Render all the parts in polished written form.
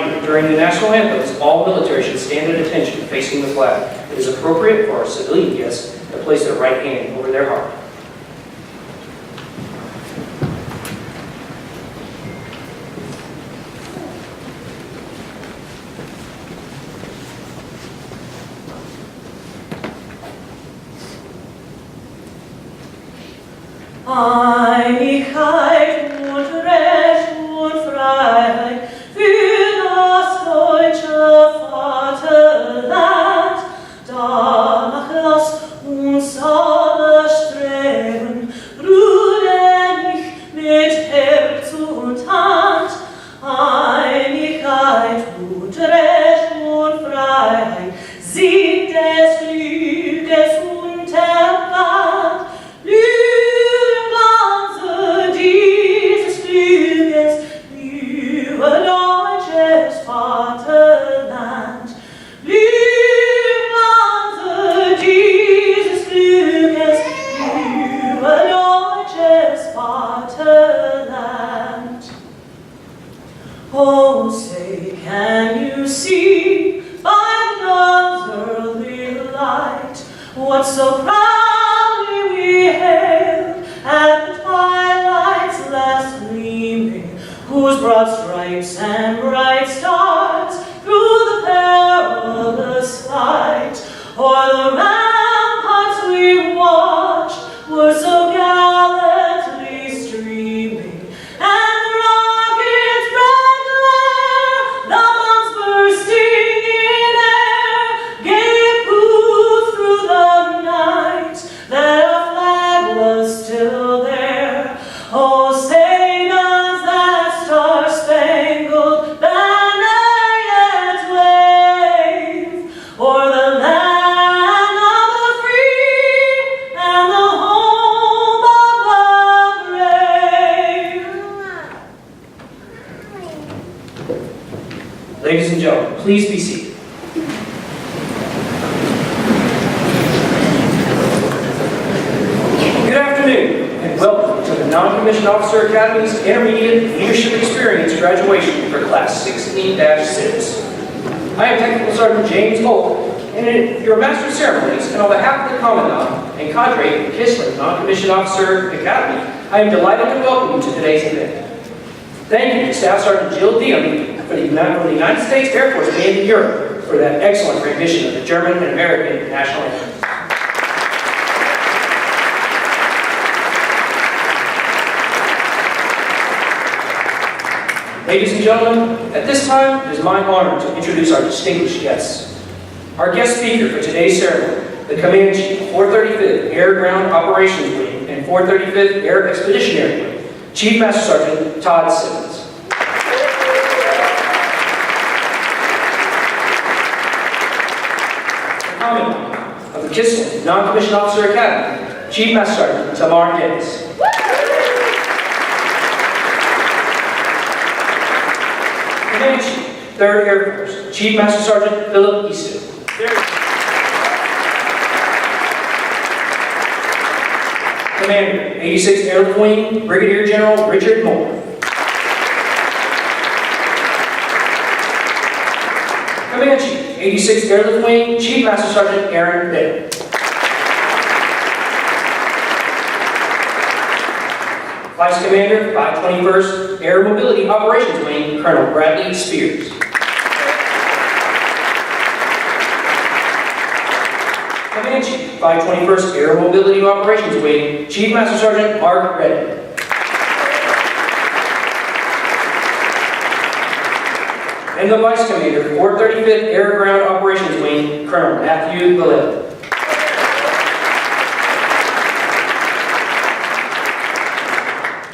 remind you, during the national anthems, all military should stand at attention facing the flag. It is appropriate for our civilian guests to place their right hand over their heart. Einigkeit und Recht und Freiheit für das deutsche Vaterland. Danach lass uns alle streben, brüderlich mit Herz und Hand. Einigkeit und Recht und Freiheit sind des Glückes Unterpfand. Vaterland, Lügenganze dieses Glückes über deutsches Vaterland. Oh, say, can you see by another light what so proudly we hailed at the twilight's last gleaming, whose broad stripes and bright stars through the perilous fight o'er the ramparts we watched were so gallantly streaming, and the rocket's bright glare, the bombs bursting in air, gave proof through the night that our flag was still there. Oh, say does that star-spangled banner yet wave o'er the land of the free and the home of the brave? Ladies and gentlemen, please be seated. Good afternoon, and welcome to the Non-Commissioned Officer Academy's Intermediate Leadership Experience graduation for Class 16-6. I am Technical Sergeant James Holt, and in your Master of Ceremonies, and on behalf of the Commandant and cadre of Kistler Non-Commissioned Officer Academy, I am delighted to welcome you to today's event. Thank you to Staff Sergeant Jill Diem from the United States Air Force Band in Europe for that excellent rendition of the German and American national anthem. Ladies and gentlemen, at this time, it is my honor to introduce our distinguished guests. Our guest speaker for today's ceremony, the Command Chief, 435th Air Ground Operations Wing and 435th Air Expeditionary Wing, Chief Master Sergeant Todd Simmons. The Commandant of the Kistler Non-Commissioned Officer Academy, Chief Master Sergeant Tamar Dennis. Command Chief, 3rd Air Force, Chief Master Sergeant Philip Easton. Commander, 86th Airlift Wing, Brigadier General Richard Moore. Command Chief, 86th Airlift Wing, Chief Master Sergeant Aaron Bennett. Vice Commander, 521st Air Mobility Operations Wing, Colonel Bradley Spears. Command Chief, 521st Air Mobility Operations Wing, Chief Master Sergeant Mark Redden. And the Vice Commander, 435th Air Ground Operations Wing, Colonel Matthew Valletta.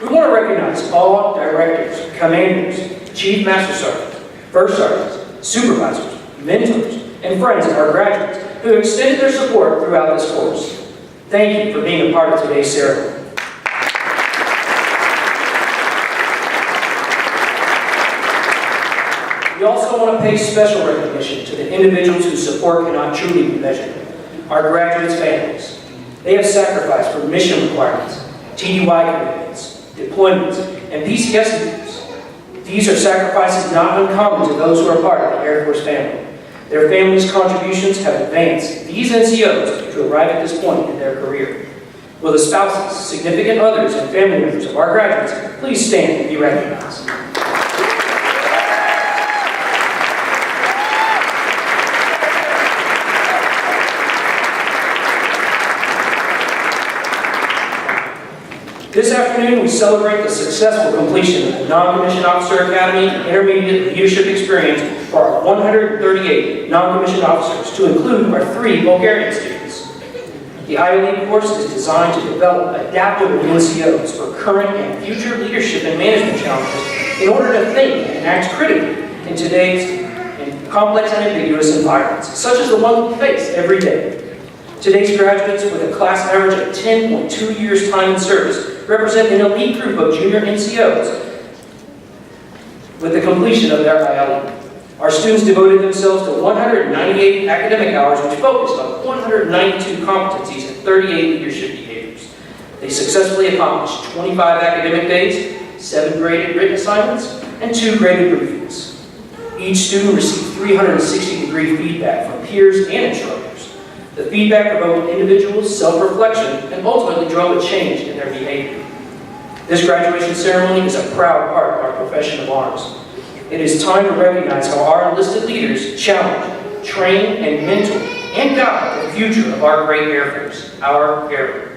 We want to recognize all directors, commanders, chief master sergeants, first sergeants, supervisors, mentors, and friends of our graduates who have extended their support throughout this course. Thank you for being a part of today's ceremony. We also want to pay special recognition to the individuals whose support cannot truly be measured. Our graduates' families. They have sacrificed for mission requirements, TDY commitments, deployments, and PCS duties. These are sacrifices not uncommon to those who are part of the Air Force family. Their families' contributions have advanced these NCOs to arrive at this point in their career. Will the spouses, significant others, and family members of our graduates please stand and be recognized? This afternoon, we celebrate the successful completion of the Non-Commissioned Officer Academy Intermediate Leadership Experience for our 138 non-commissioned officers, to include our 3 Bulgarian students. The ILE course is designed to develop adaptable NCOs for current and future leadership and management challenges in order to think and act critically in today's complex and ambiguous environments, such as the one we face every day. Today's graduates, with a class average of 10.2 years time in service, represent an elite group of junior NCOs with the completion of their ILE. Our students devoted themselves to 198 academic hours, which focused on 192 competencies and 38 leadership behaviors. They successfully accomplished 25 academic days, 7 graded written assignments, and 2 graded briefings. Each student received 360-degree feedback from peers and instructors. The feedback provoked individuals' self-reflection and ultimately drove a change in their behavior. This graduation ceremony is a proud part of our profession of arms. It is time to recognize how our enlisted leaders challenge, train, and mentor, and guide the future of our great Air Force, our Air Force.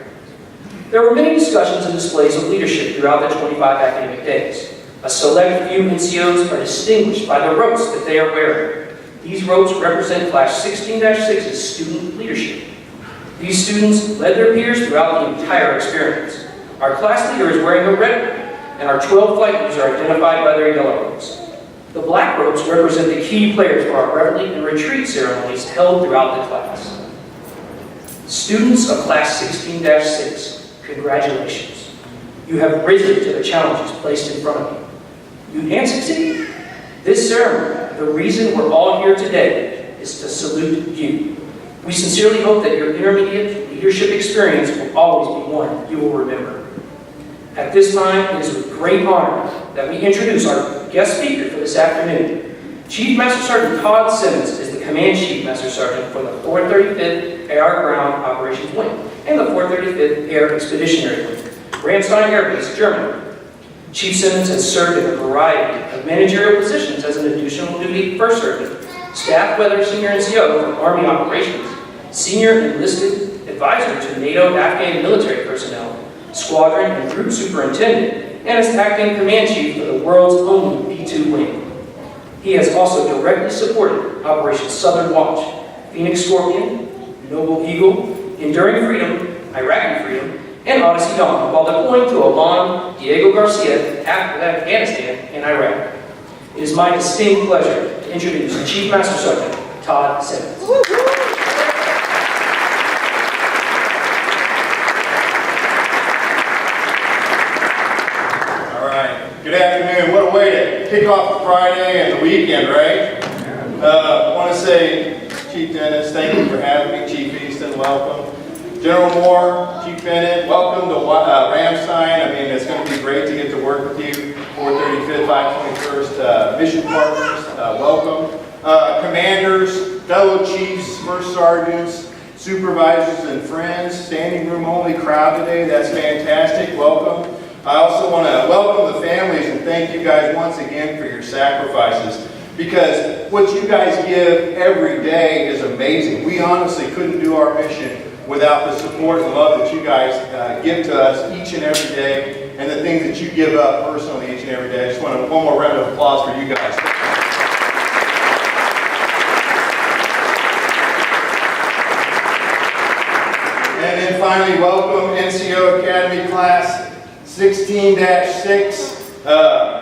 There were many discussions and displays of leadership throughout the 25 academic days. A select few NCOs are distinguished by the ropes that they are wearing. These ropes represent Class 16-6's student leadership. These students led their peers throughout the entire experience. Our class leader is wearing a red rope, and our 12 flight leaders are identified by their yellow ropes. The black ropes represent the key players for our reveille and retreat ceremonies held throughout the class. Students of Class 16-6, congratulations. You have risen to the challenges placed in front of you. You can succeed. This ceremony, the reason we're all here today, is to salute you. We sincerely hope that your intermediate leadership experience will always be one you will remember. At this time, it is with great honor that we introduce our guest speaker for this afternoon. Chief Master Sergeant Todd Simmons is the Command Chief Master Sergeant for the 435th Air Ground Operations Wing and the 435th Air Expeditionary Wing, Ramstein Air Base, Germany. Chief Simmons has served in a variety of managerial positions as an additional duty first sergeant, staff weather senior NCO for Army operations, senior enlisted advisor to NATO Afghan military personnel, squadron and group superintendent, and as acting command chief for the world's only B-2 wing. He has also directly supported Operation Southern Watch, Phoenix Scorpion, Noble Eagle, Enduring Freedom, Iraqi Freedom, and Odyssey Dawn, while deploying to Oman, Diego Garcia, Afghanistan, and Iraq. It is my distinct pleasure to introduce Chief Master Sergeant Todd Simmons. All right. Good afternoon. What a way to kick off the Friday and the weekend, right? I want to say, Chief Dennis, thank you for having me. Chief Easton, welcome. General Moore, Chief Bennett, welcome to Ramstein. I mean, it's going to be great to get to work with you. 435th, 521st Mission Partners, welcome. Commanders, fellow chiefs, first sergeants, supervisors, and friends. Standing room only crowd today. That's fantastic. Welcome. I also want to welcome the families and thank you guys once again for your sacrifices, because what you guys give every day is amazing. We honestly couldn't do our mission without the support and love that you guys give to us each and every day, and the things that you give up personally each and every day. I just want one more round of applause for you guys. And then finally, welcome NCO Academy Class 16-6.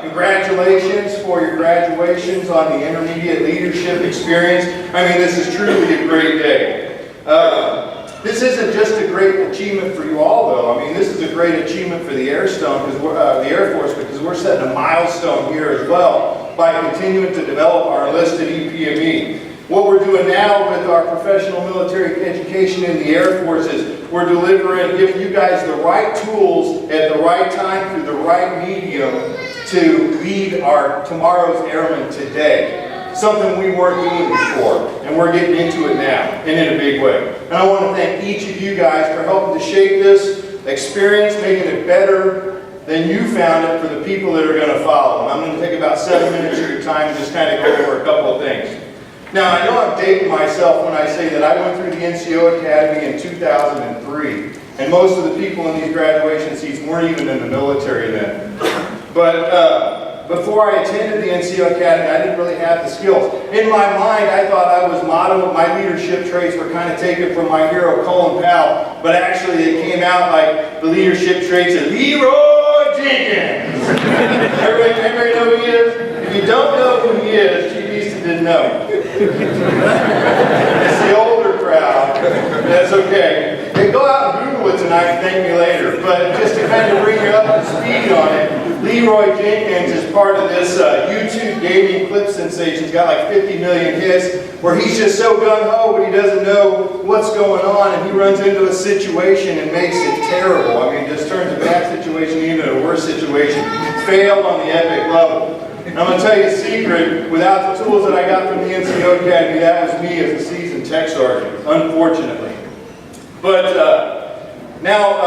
Congratulations for your graduations on the intermediate leadership experience. I mean, this is truly a great day. This isn't just a great achievement for you all, though. I mean, this is a great achievement for the Air Force, because we're setting a milestone here as well by continuing to develop our enlisted EPME. What we're doing now with our professional military education in the Air Force is we're delivering, giving you guys the right tools at the right time through the right medium to lead our tomorrow's airmen today. Something we weren't doing before, and we're getting into it now, and in a big way. And I want to thank each of you guys for helping to shape this experience, making it better than you found it for the people that are going to follow. And I'm going to take about 7 minutes of your time and just kind of go over a couple of things. Now, I know I'm dating myself when I say that I went through the NCO Academy in 2003, and most of the people in these graduation seats weren't even in the military then. But before I attended the NCO Academy, I didn't really have the skills. In my mind, I thought I was modeled, my leadership traits were kind of taken from my hero, Colin Powell, but actually it came out like the leadership traits of Leroy Jenkins. Everybody know who he is? If you don't know who he is, Chief Easton didn't know. It's the older crowd. That's okay. Hey, go out and Google it tonight and thank me later. But just to kind of bring you up to speed on it, Leroy Jenkins is part of this YouTube gaming clip sensation. He's got like 50 million hits where he's just so gung-ho but he doesn't know what's going on, and he runs into a situation and makes it terrible. I mean, just turns a bad situation into a worse situation. Failed on the epic level. And I'm going to tell you a secret, without the tools that I got from the NCO Academy, that was me as a seasoned tech sergeant, unfortunately. But now,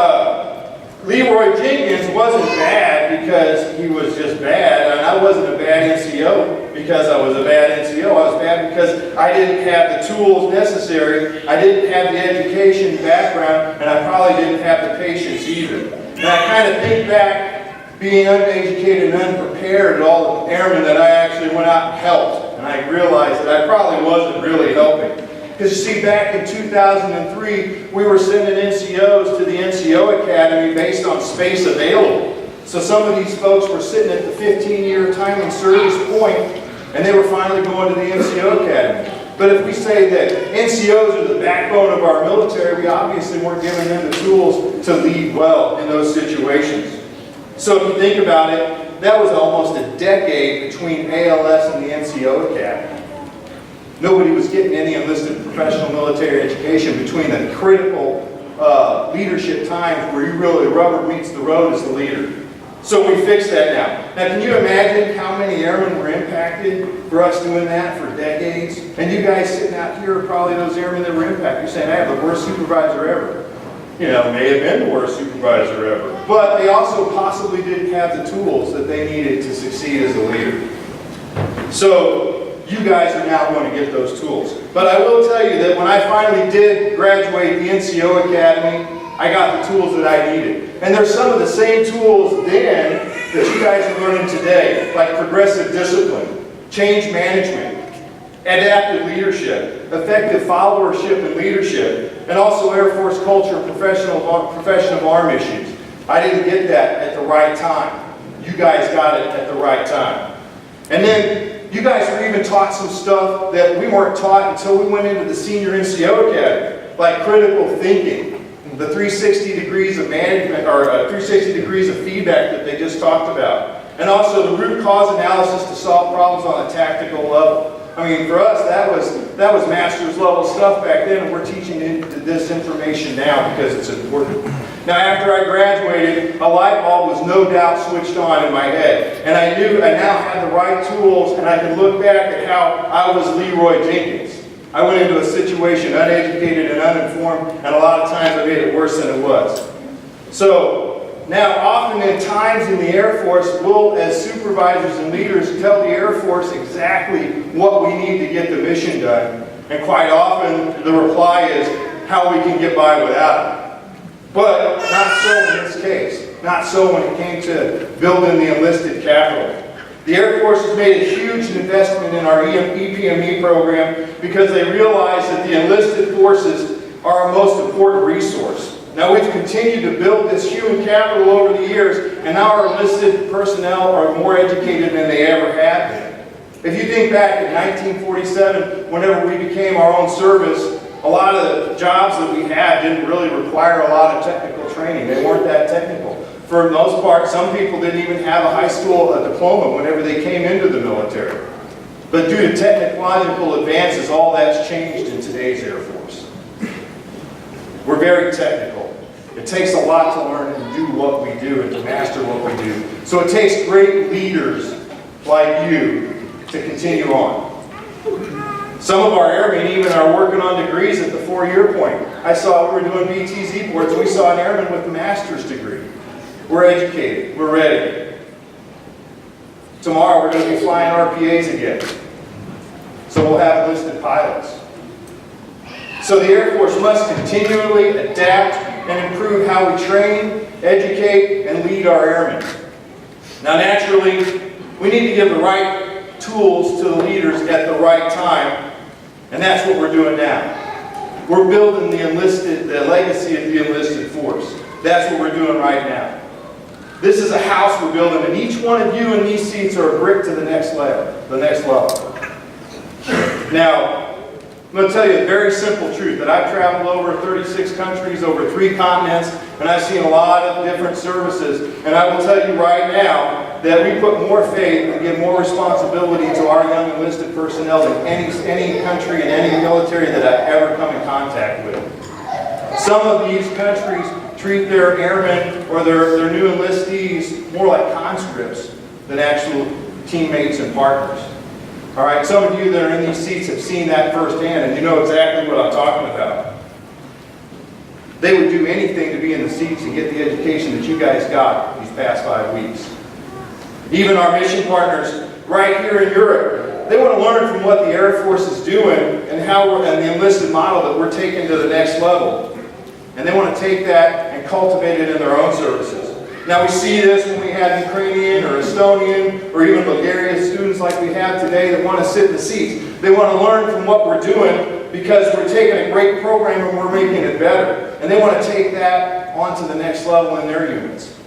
Leroy Jenkins wasn't bad because he was just bad, and I wasn't a bad NCO because I was a bad NCO. I was bad because I didn't have the tools necessary, I didn't have the education background, and I probably didn't have the patience either. And I kind of think back, being uneducated and unprepared at all the airmen that I actually went out and helped, and I realized that I probably wasn't really helping. Because you see, back in 2003, we were sending NCOs to the NCO Academy based on space available. So some of these folks were sitting at the 15-year time and service point, and they were finally going to the NCO Academy. But if we say that NCOs are the backbone of our military, we obviously weren't giving them the tools to lead well in those situations. So if you think about it, that was almost a decade between ALS and the NCO Academy. Nobody was getting any enlisted professional military education between the critical leadership times where you really rubber meets the road as the leader. So we fixed that now. Now, can you imagine how many airmen were impacted for us doing that for decades? And you guys sitting out here are probably those airmen that were impacted. You're saying, I have the worst supervisor ever. You know, may have been the worst supervisor ever. But they also possibly didn't have the tools that they needed to succeed as a leader. So you guys are now going to get those tools. But I will tell you that when I finally did graduate the NCO Academy, I got the tools that I needed. And there's some of the same tools then that you guys are learning today, like progressive discipline, change management, adaptive leadership, effective followership and leadership, and also Air Force culture, profession of arm issues. I didn't get that at the right time. You guys got it at the right time. And then you guys were even taught some stuff that we weren't taught until we went into the senior NCO Academy, like critical thinking, the 360 degrees of management, or 360 degrees of feedback that they just talked about, and also the root cause analysis to solve problems on a tactical level. I mean, for us, that was master's level stuff back then, and we're teaching this information now because it's important. Now, after I graduated, a light bulb was no doubt switched on in my head, and I knew I now had the right tools, and I could look back at how I was Leroy Jenkins. I went into a situation uneducated and uninformed, and a lot of times I made it worse than it was. So, now, often in times in the Air Force, we'll, as supervisors and leaders, tell the Air Force exactly what we need to get the mission done. And quite often, the reply is how we can get by without it. But not so in this case. Not so when it came to building the enlisted capital. The Air Force has made a huge investment in our EPME program because they realize that the enlisted forces are our most important resource. Now, we've continued to build this human capital over the years, and now our enlisted personnel are more educated than they ever have been. If you think back in 1947, whenever we became our own service, a lot of the jobs that we had didn't really require a lot of technical training. They weren't that technical. For the most part, some people didn't even have a high school diploma whenever they came into the military. But due to technological advances, all that's changed in today's Air Force. We're very technical. It takes a lot to learn and do what we do and to master what we do. So it takes great leaders like you to continue on. Some of our airmen even are working on degrees at the 4-year point. I saw we were doing BTZ boards, and we saw an airman with a master's degree. We're educated. We're ready. Tomorrow we're going to be flying RPAs again. So we'll have enlisted pilots. So the Air Force must continually adapt and improve how we train, educate, and lead our airmen. Now naturally, we need to give the right tools to the leaders at the right time, and that's what we're doing now. We're building the legacy of the enlisted force. That's what we're doing right now. This is a house we're building, and each one of you in these seats are a brick to the next level. Now, I'm going to tell you a very simple truth, that I've traveled over 36 countries, over 3 continents, and I've seen a lot of different services. And I will tell you right now that we put more faith and give more responsibility to our young enlisted personnel than any country and any military that I've ever come in contact with. Some of these countries treat their airmen or their new enlistees more like conscripts than actual teammates and partners. All right, some of you that are in these seats have seen that firsthand, and you know exactly what I'm talking about. They would do anything to be in the seats and get the education that you guys got these past 5 weeks. Even our mission partners right here in Europe, they want to learn from what the Air Force is doing and and the enlisted model that we're taking to the next level. And they want to take that and cultivate it in their own services. Now we see this when we have Ukrainian or Estonian or even Bulgarian students like we have today that want to sit in the seats. They want to learn from what we're doing because we're taking a great program and we're making it better. And they want to take that on to the next level in their units.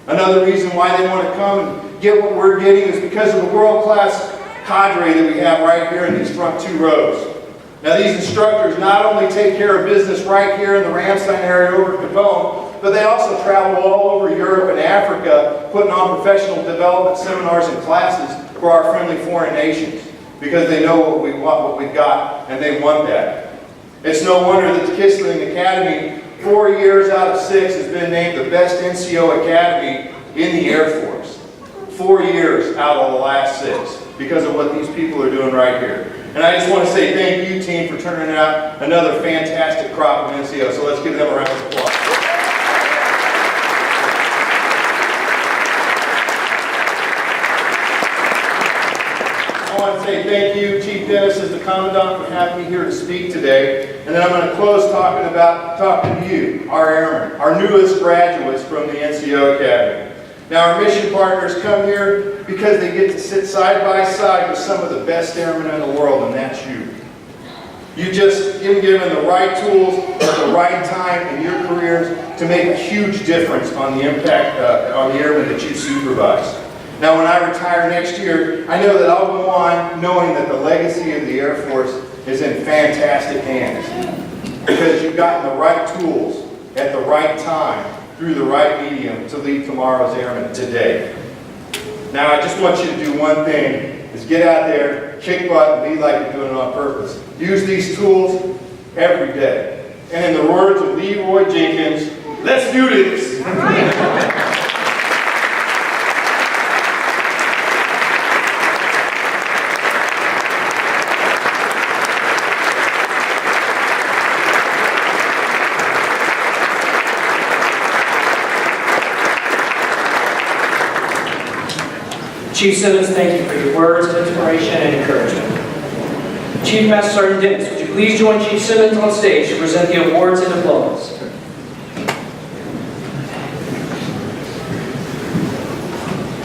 Another reason why they want to come and get what we're getting is because of the world-class cadre that we have right here in these front 2 rows. Now these instructors not only take care of business right here in the Ramstein area over at Capone, but they also travel all over Europe and Africa putting on professional development seminars and classes for our friendly foreign nations because they know what we want, what we've got, and they want that. It's no wonder that the Kissling Academy, 4 years out of 6, has been named the best NCO Academy in the Air Force. 4 years out of the last 6 because of what these people are doing right here. And I just want to say thank you, team, for turning out another fantastic crop of NCOs. So let's give them a round of applause. I want to say thank you, Chief Dennis, as the Commandant, for having me here to speak today. And then I'm going to close talking to you, our airmen, our newest graduates from the NCO Academy. Now our mission partners come here because they get to sit side by side with some of the best airmen in the world, and that's you. You just been given the right tools at the right time in your careers to make a huge difference on the impact on the airmen that you supervise. Now when I retire next year, I know that I'll go on knowing that the legacy of the Air Force is in fantastic hands because you've gotten the right tools at the right time through the right medium to lead tomorrow's airmen today. Now I just want you to do one thing, is get out there, kick butt, and be like you're doing it on purpose. Use these tools every day. And in the words of Leroy Jenkins, let's do this! Chief Simmons, thank you for your words of inspiration and encouragement. Chief Master Sergeant Dennis, would you please join Chief Simmons on stage to present the awards and diplomas?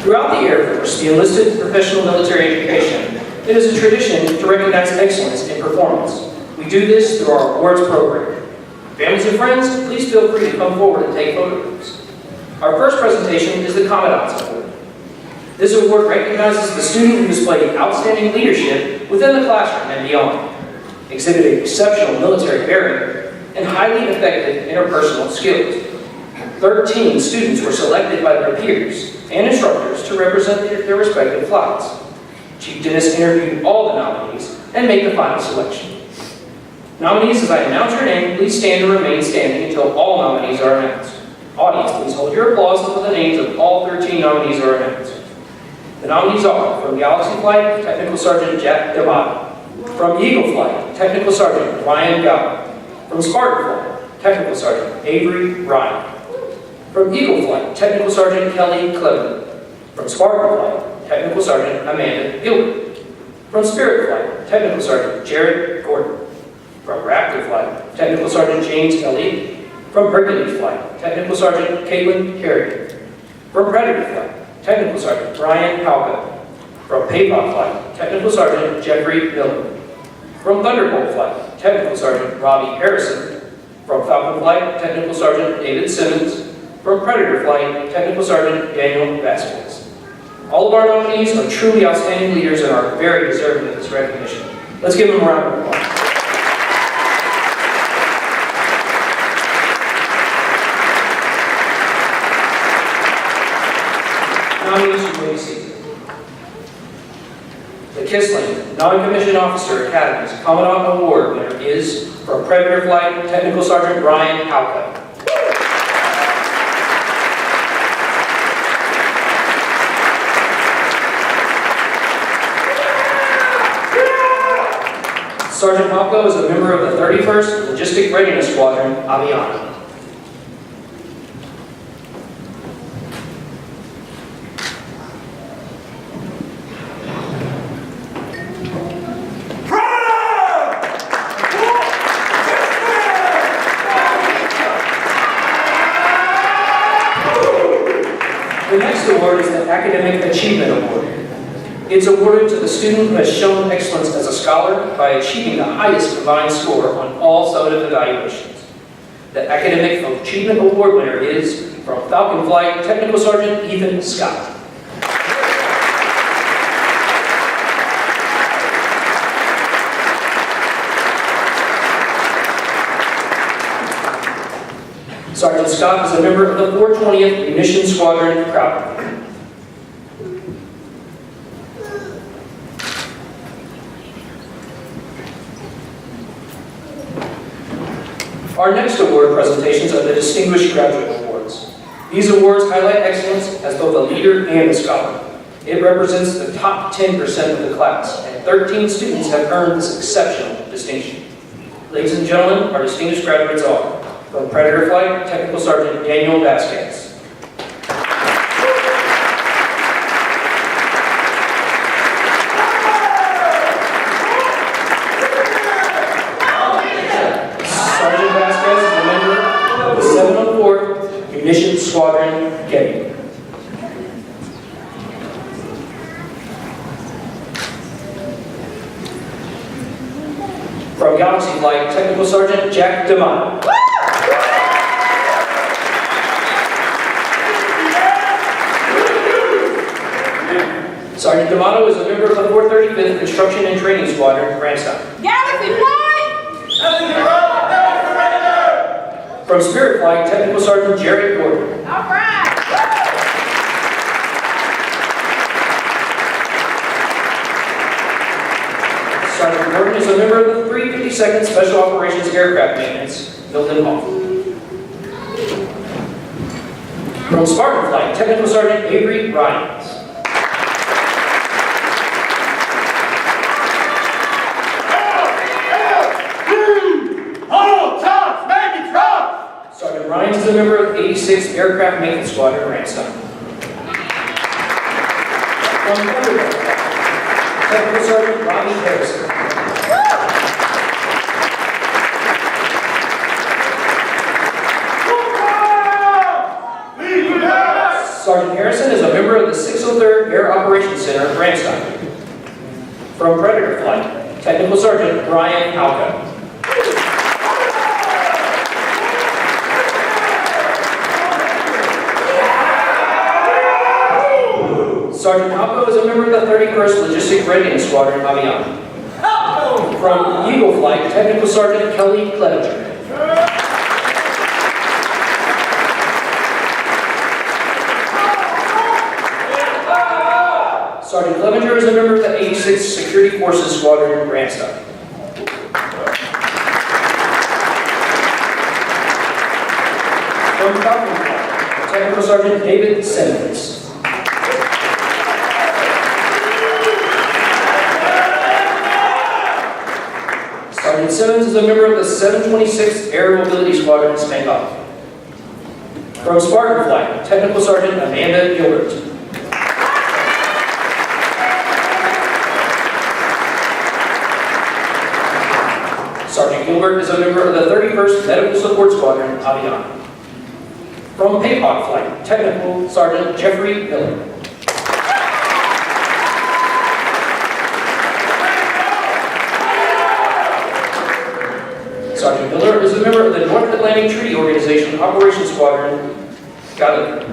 Throughout the Air Force, the enlisted professional military education, it is a tradition to recognize excellence in performance. We do this through our awards program. Families and friends, please feel free to come forward and take photographs. Our first presentation is the Commandant's Award. This award recognizes the student who displayed outstanding leadership within the classroom and beyond, exhibited exceptional military bearing, and highly effective interpersonal skills. 13 students were selected by their peers and instructors to represent their respective flights. Chief Dennis interviewed all the nominees and made the final selection. Nominees, as I announce your name, please stand and remain standing until all nominees are announced. Audience, please hold your applause until the names of all 13 nominees are announced. The nominees are, from Galaxy Flight, Technical Sergeant Jack D'Amato. From Eagle Flight, Technical Sergeant Ryan Gower. From Spartan Flight, Technical Sergeant Avery Ryan. From Eagle Flight, Technical Sergeant Kelly Cleveland. From Spartan Flight, Technical Sergeant Amanda Gilbert. From Spirit Flight, Technical Sergeant Jared Gordon. From Raptor Flight, Technical Sergeant James Elliott. From Hercules Flight, Technical Sergeant Caitlin Carrier. From Predator Flight, Technical Sergeant Brian Halka. From Paypal Flight, Technical Sergeant Jeffrey Miller. From Thunderbolt Flight, Technical Sergeant Robbie Harrison. From Falcon Flight, Technical Sergeant David Simmons. From Predator Flight, Technical Sergeant Daniel Vasquez. All of our nominees are truly outstanding leaders and are very deserving of this recognition. Let's give them a round of applause. Nominees, you may be seated. The Kissling Non-Commissioned Officer Academy's Commandant Award winner is, from Predator Flight, Technical Sergeant Brian Halka. Sergeant Halka is a member of the 31st Logistic Readiness Squadron, Aviana. The next award is the Academic Achievement Award. It's awarded to the student who has shown excellence as a scholar by achieving the highest combined score on all summative evaluations. The Academic Achievement Award winner is, from Falcon Flight, Technical Sergeant Ethan Scott. Sergeant Scott is a member of the 420th Munitions Squadron, Crowder. Our next award presentations are the Distinguished Graduate Awards. These awards highlight excellence as both a leader and a scholar. It represents the top 10% of the class, and 13 students have earned this exceptional distinction. Ladies and gentlemen, our distinguished graduates are, from Predator Flight, Technical Sergeant Daniel Vasquez. Sergeant Vasquez is a member of the 704th Munitions Squadron, Getty. From Galaxy Flight, Technical Sergeant Jack D'Amato. Sergeant D'Amato is a member of the 435th Construction and Training Squadron, Ramstein. Galaxy Flight! From Spirit Flight, Technical Sergeant Jared Gordon. All right! Sergeant Gordon is a member of the 352nd Special Operations Aircraft Maintenance, Milton Hall. From Spartan Flight, Technical Sergeant Avery Ryan. Sergeant Ryan is a member of 86th Aircraft Maintenance Squadron, Ramstein. From Thunderbolt Flight, Technical Sergeant Robbie Harrison. Sergeant Harrison is a member of the 603rd Air Operations Center, Ramstein. From Predator Flight, Technical Sergeant Brian Halka. Sergeant Halka is a member of the 31st Logistic Readiness Squadron, Aviana. From Eagle Flight, Technical Sergeant Kelly Clevenger. Sergeant Clevenger is a member of the 86th Security Forces Squadron, Ramstein. From Falcon Flight, Technical Sergeant David Simmons. Sergeant Simmons is a member of the 726th Air Mobility Squadron in Spangdahlem. From Spartan Flight, Technical Sergeant Amanda Gilbert. Sergeant Gilbert is a member of the 31st Medical Support Squadron, Aviana. From Payhawk Flight, Technical Sergeant Jeffrey Miller. Sergeant Miller is a member of the North Atlantic Treaty Organization Operations Squadron, Gallagher.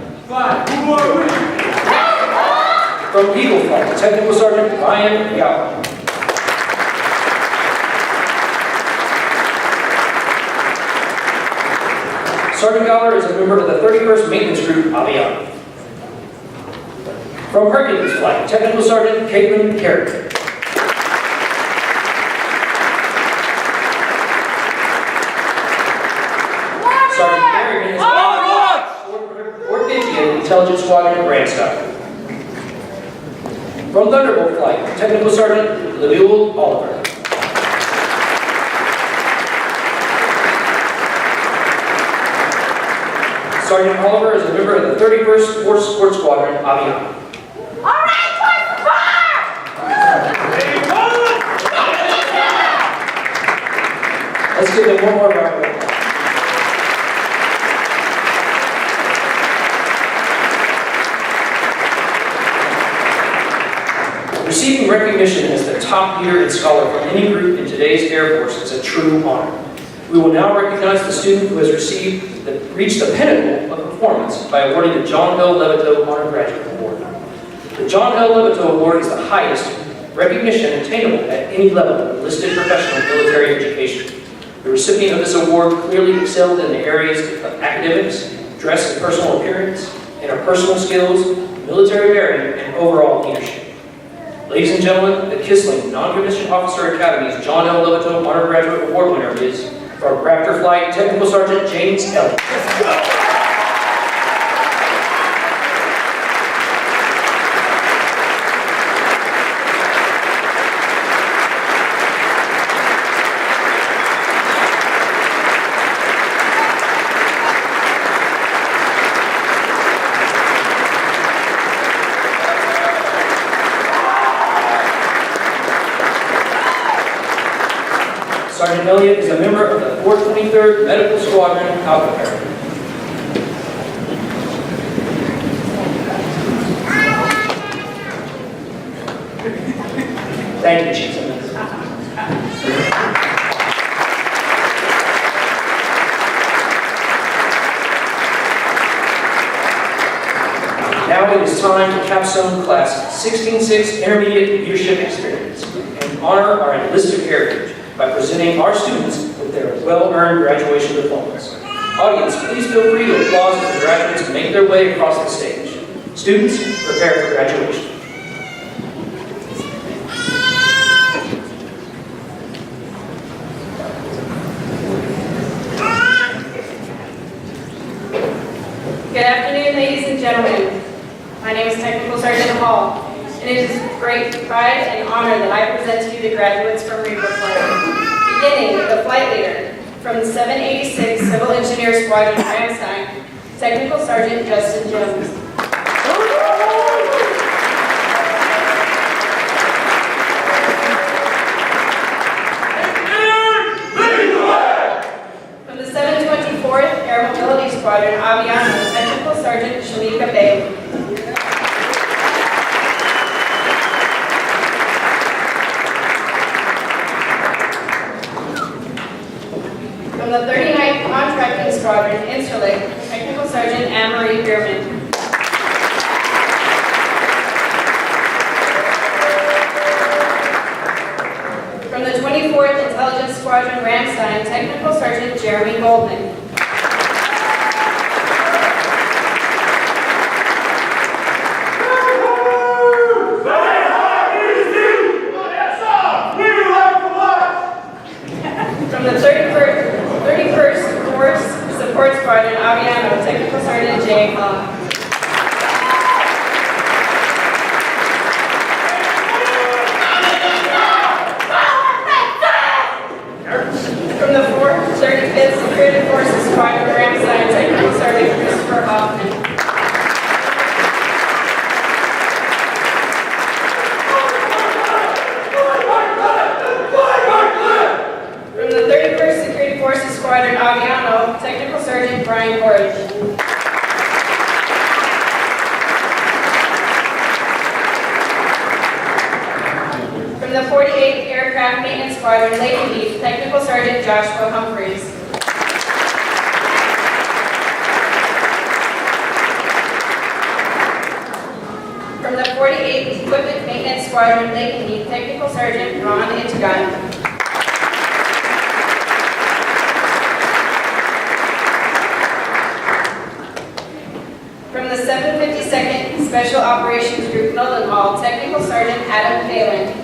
From Eagle Flight, Technical Sergeant Ryan Yao. Sergeant Galler is a member of the 31st Maintenance Group, Aviana. From Hercules Flight, Technical Sergeant Caitlin Carey. Sergeant Berrigan is Fort 50th Intelligence Squadron, Grandstown. From Thunderbolt Flight, Technical Sergeant Lemuel Oliver. Sergeant Oliver is a member of the 31st Force Support Squadron, Aviana. Let's give them one more round of applause. Receiving recognition as the top leader and scholar from any group in today's Air Force is a true honor. We will now recognize the student who has reached the pinnacle of performance by awarding the John L. Levittow Honor Graduate Award. The John L. Levittow Award is the highest recognition attainable at any level of enlisted professional military education. The recipient of this award clearly excelled in the areas of academics, dress and personal appearance, interpersonal skills, military bearing, and overall leadership. Ladies and gentlemen, the Kissling Non-Commissioned Officer Academy's John L. Levittow Honor Graduate Award winner is, from Raptor Flight, Technical Sergeant James Elliott. Sergeant Elliott is a member of the 423rd Medical Squadron, Alpha Parent. Thank you, Chief Simmons. Now it is time to capstone Class 16-6 Intermediate Leadership Experience and honor our enlisted heritage by presenting our students with their well-earned graduation diplomas. Audience, please feel free to applaud as the graduates make their way across the stage. Students, prepare for graduation. Good afternoon, ladies and gentlemen. My name is Technical Sergeant Hall, and it is with great pride and honor that I present to you the graduates from Reaper Flight. Beginning with the flight leader from the 786 Civil Engineer Squadron, Ramstein, Technical Sergeant Justin Jones. From the 724th Air Mobility Squadron, Aviano, Technical Sergeant Shamika Bailey. From the 39th Contracting Squadron, Interlake, Technical Sergeant Anne-Marie Bierman. From the 24th Intelligence Squadron, Ramstein, Technical Sergeant Jeremy Goldman. From the 31st Force Support Squadron, Aviano, J. Hall. From the 35th Security Forces Squadron, Ramstein, Technical Sergeant Christopher Hoffman. From the 31st Security Forces Squadron, Aviano, Technical Sergeant Brian Gorge. From the 48th Aircraft Maintenance Squadron, Lady Heath, Technical Sergeant Joshua Humphreys. From the 48th Equipment Maintenance Squadron, Lady Heath, Technical Sergeant Ron Intigan. From the 752nd Special Operations Group, Mildenhall, Technical Sergeant Adam Phelan.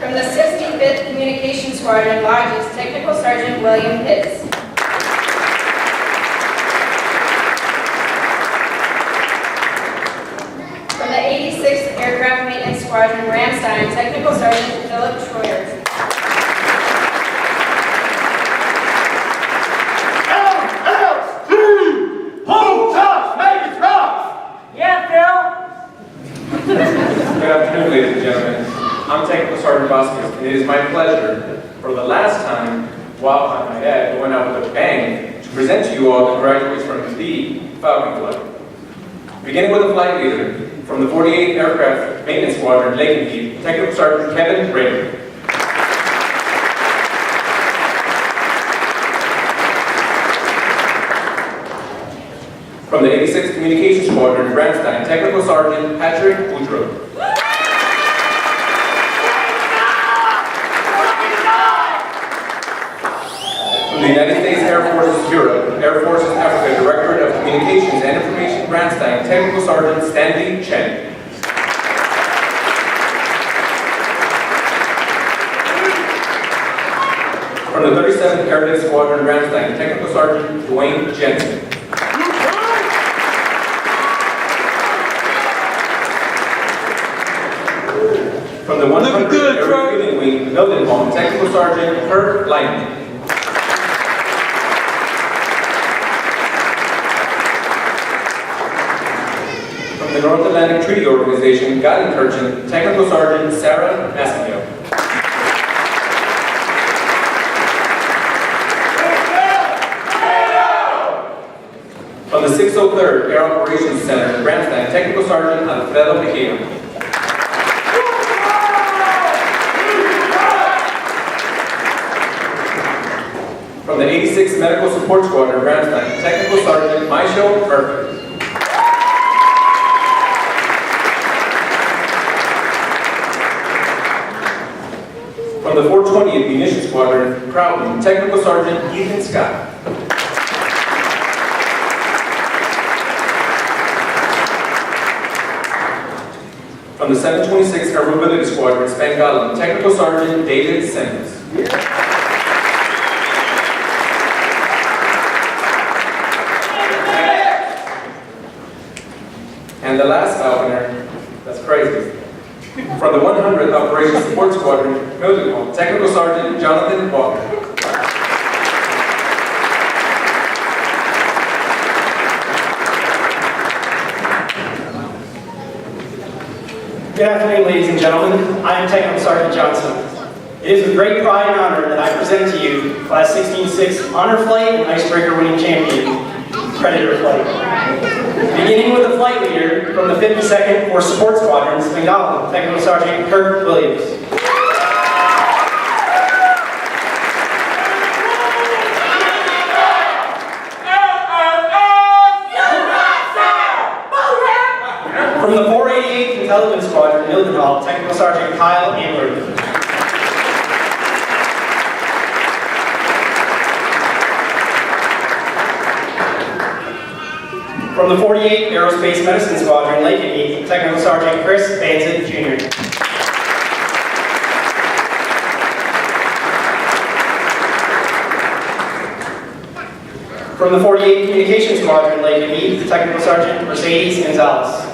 From the 65th Communications Squadron, Lodges, Technical Sergeant William Pitts. From the 86th Aircraft Maintenance Squadron, Ramstein, Technical Sergeant Philip Schroyer. Good afternoon, ladies and gentlemen. I'm Technical Sergeant Vasquez, and it is my pleasure, for the last time, while I might add, going out with a bang, to present to you all the graduates from the Falcon Club. Beginning with the flight leader, from the 48th Aircraft Maintenance Squadron, Lakenheath, Technical Sergeant Kevin Raymond. From the 86th Communications Squadron, Ramstein, Technical Sergeant Patrick Boudreau. From the United States Air Forces Europe, Air Forces Africa, Directorate of Communications and Information, Ramstein, Technical Sergeant Stanley Chen. From the 37th Airlift Squadron, Ramstein, Technical Sergeant Dwayne Jensen. From the 100th Airfield Wing, Mildenhall, Technical Sergeant Herb Lyman. From the North Atlantic Treaty Organization, Gottenkirchen, Technical Sergeant Sarah Massimio. From the 603rd Air Operations Center, Ramstein, Technical Sergeant Alfredo Mejia. From the 86th Medical Support Squadron, Ramstein, Technical Sergeant Michael Murphy. From the 420th Munitions Squadron, Crowley, Technical Sergeant Ethan Scott. From the 726th Air Mobility Squadron, Spangalum, Technical Sergeant David Sims. And the last Falconer, that's crazy. From the 100th Operations Support Squadron, Mildenhall, Technical Sergeant Jonathan Walker. Good afternoon, ladies and gentlemen. I am Technical Sergeant Johnson. It is with great pride and honor that I present to you Class 16-6 Honor Flight and Icebreaker winning champion, Predator Flight. Beginning with the flight leader from the 52nd Force Support Squadron, Spangalum, Technical Sergeant Kurt Williams. From the 488th Intelligence Squadron, Mildenhall, Technical Sergeant Kyle Amber. From the 48th Aerospace Medicine Squadron, Lakenheath, Technical Sergeant Chris Banzit, Jr. From the 48th Communications Squadron, Lake and Heath, Technical Sergeant Mercedes Gonzalez.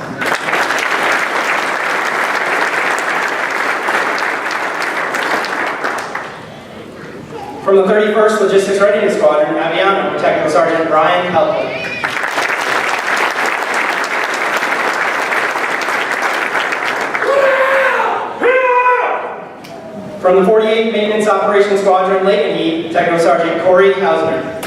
From the 31st Logistics Readiness Squadron, Aviano, Technical Sergeant Brian Helpel. From the 48th Maintenance Operations Squadron, Lake and Heath, Technical Sergeant Corey Hausner.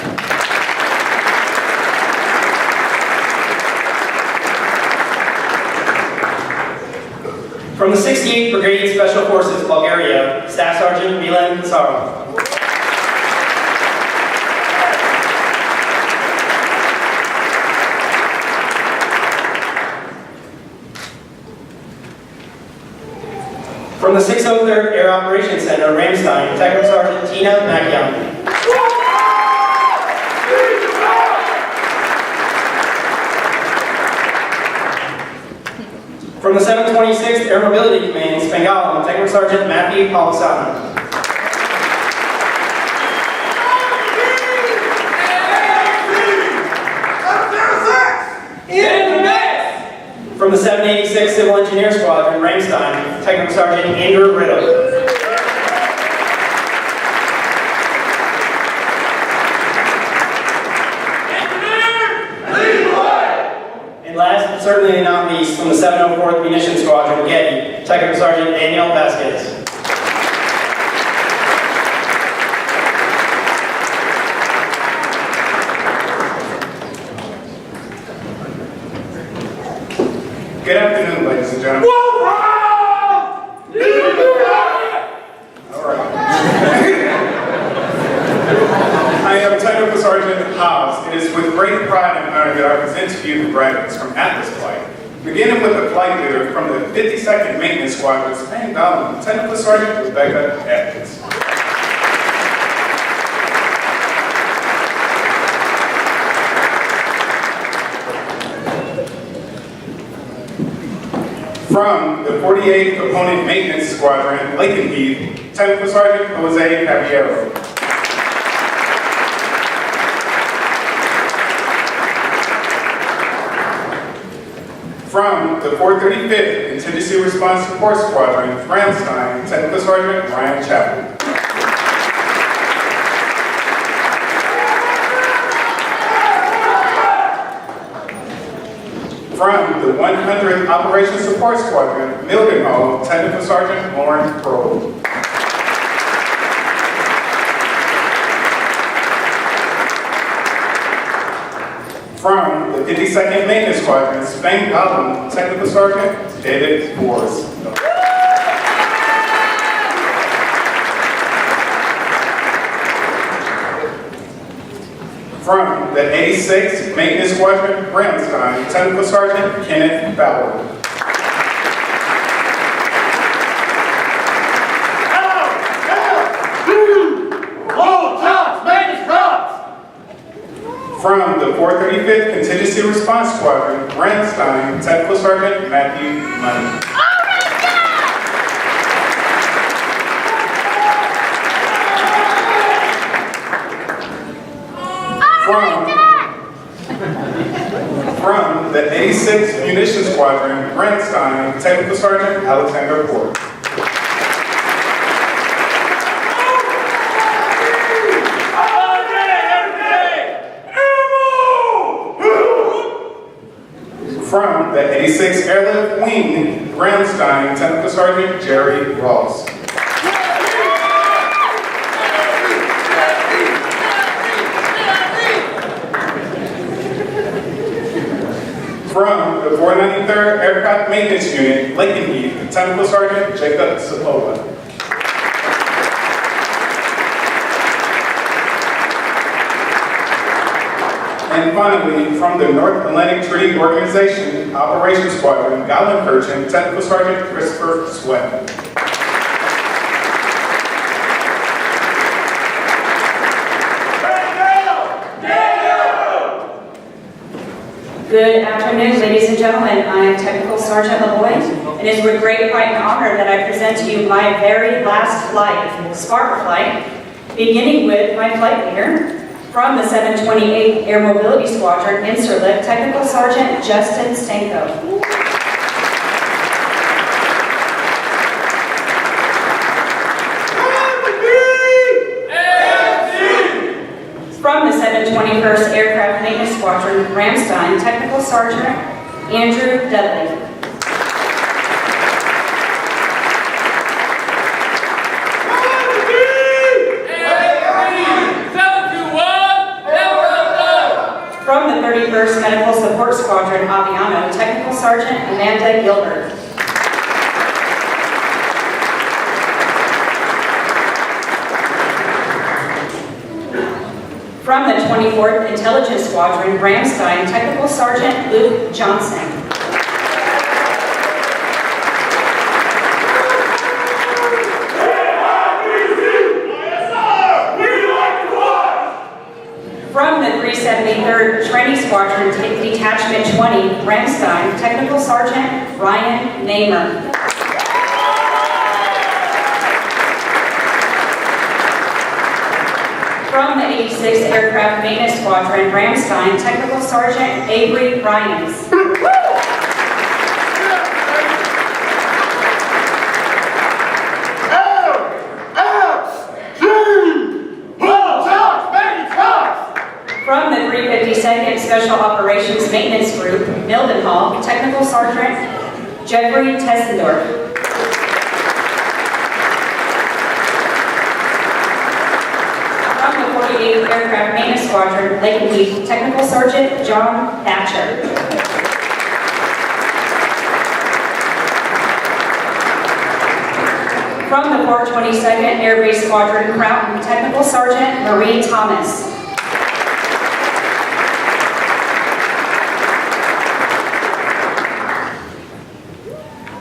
From the 68th Brigade Special Forces, Bulgaria, Staff Sergeant Milan Kasarov. From the 603rd Air Operations Center, Ramstein, Technical Sergeant Tina Macchione. From the 726th Air Mobility Command, Spangalam, Technical Sergeant Matthew Palmisano. From the 786th Civil Engineer Squadron, Ramstein, Technical Sergeant Andrew Riddle. And last but certainly not least, from the 704th Munitions Squadron, Getty, Technical Sergeant Daniel Vasquez. Good afternoon, ladies and gentlemen. All right. I am Technical Sergeant Hobbs. It is with great pride and honor that I present to you the graduates from Atlas Flight. Beginning with the flight leader from the 52nd Maintenance Squadron, Spain Goblin, Technical Sergeant Rebecca Evans. From the 48th Component Maintenance Squadron, Lake and Heath, Technical Sergeant Jose Caballero. From the 435th Contingency Response Support Squadron, Ramstein, Technical Sergeant Ryan Chapman. From the 100th Operations Support Squadron, Mildenhall, Technical Sergeant Lauren Kroll. From the 52nd Maintenance Squadron, Spain Goblin, Technical Sergeant David Morris. From the 86th Maintenance Squadron, Ramstein, Technical Sergeant Kenneth Bauer. From the 435th Contingency Response Squadron, Ramstein, Technical Sergeant Matthew Money. From the 86th Munitions Squadron, Ramstein, Technical Sergeant Alexander Port. From the 86th Airlift Wing, Ramstein, Technical Sergeant Jerry Ross. From the 493rd Aircraft Maintenance Unit, Lake and Heath, Technical Sergeant Jacob Sapola. And finally, from the North Atlantic Treaty Organization, Operations Squadron, Gotland-Kirchen, Technical Sergeant Christopher Sweat. Good afternoon, ladies and gentlemen. I am Technical Sergeant LeBoy. It is with great pride and honor that I present to you my very last flight, Spark Flight, beginning with my flight leader. From the 728th Air Mobility Squadron, Inserlift, Technical Sergeant Justin Stanko. From the 721st Aircraft Maintenance Squadron, Ramstein, Technical Sergeant Andrew Dudley. From the 31st Medical Support Squadron, Aviano, Technical Sergeant Amanda Gilbert. From the 24th Intelligence Squadron, Ramstein, Technical Sergeant Luke Johnson. From the 373rd Training Squadron, Detachment 20, Ramstein, Technical Sergeant Ryan Namer. From the 86th Aircraft Maintenance Squadron, Ramstein, Technical Sergeant Avery Ryans. From the 352nd Special Operations Maintenance Group, Mildenhall, Technical Sergeant Jeffrey Tessendorf. From the 48th Aircraft Maintenance Squadron, Lakenheath, Technical Sergeant John Thatcher. From the 422nd Air Base Squadron, Crown, Technical Sergeant Marie Thomas.